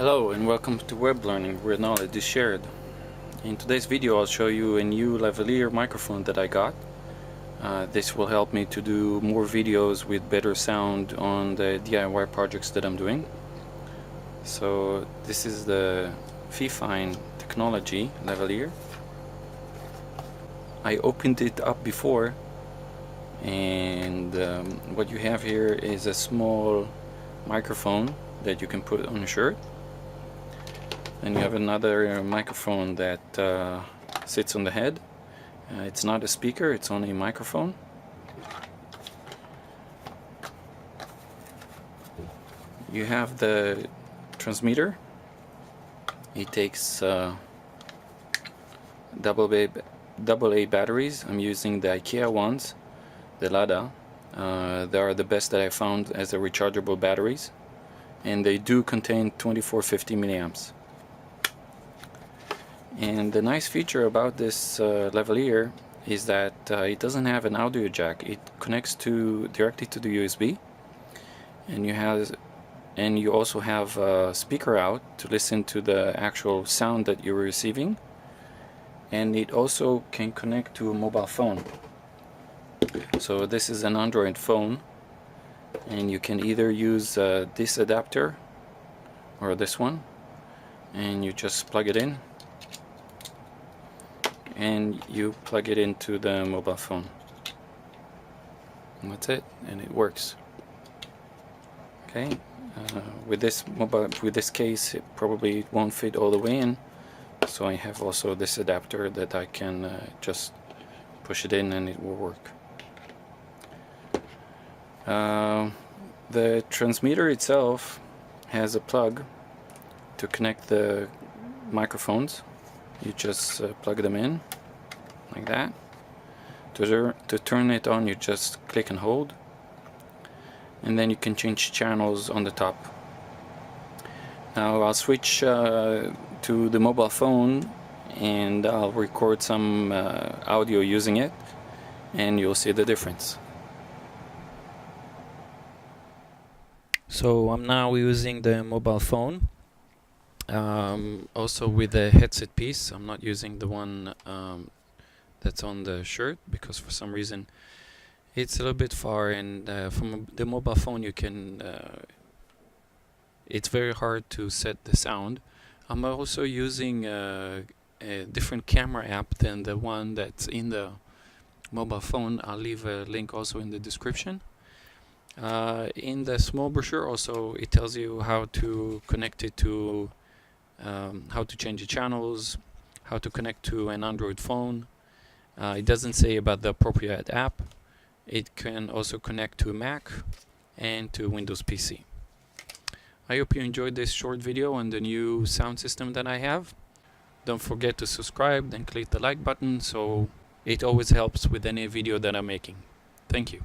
Hello and welcome to Web Learning, where knowledge is shared. In today's video I'll show you a new Lavalier microphone that I got. This will help me to do more videos with better sound on the DIY projects that I'm doing. So this is the Fifine technology Lavalier. I opened it up before, and what you have here is a small microphone that you can put on a shirt. And you have another microphone that sits on the head. It's not a speaker, it's only a microphone. You have the transmitter. It takes AA batteries. I'm using the IKEA ones, the Lada. They are the best that I found as a rechargeable batteries, and they do contain 2450 milliamps. And the nice feature about this Lavalier is that it doesn't have an audio jack. It connects directly to the USB, and you also have a speaker out to listen to the actual sound that you're receiving, and it also can connect to a mobile phone. So this is an Android phone, and you can either use this adapter or this one, and you just plug it in and you plug it into the mobile phone, and that's it, and it works. Okay, with this case it probably won't fit all the way in, so I have also this adapter that I can just push it in and it will work. The transmitter itself has a plug to connect the microphones. You just plug them in like that. To turn it on, you just click and hold, and then you can change channels on the top. Now I'll switch to the mobile phone and I'll record some audio using it, and you'll see the difference. So I'm now using the mobile phone. Also with the headset piece. I'm not using the one that's on the shirt because for some reason it's a little bit far, and from the mobile phone you can it's very hard to set the sound. I'm also using a different camera app than the one that's in the mobile phone. I'll leave a link also in the description. In the small brochure also it tells you how to connect it to how to change the channels, how to connect to an Android phone. It doesn't say about the appropriate app. It can also connect to a Mac and to Windows PC. I hope you enjoyed this short video on the new sound system that I have. Don't forget to subscribe and click the like button, so it always helps with any video that I'm making. Thank you.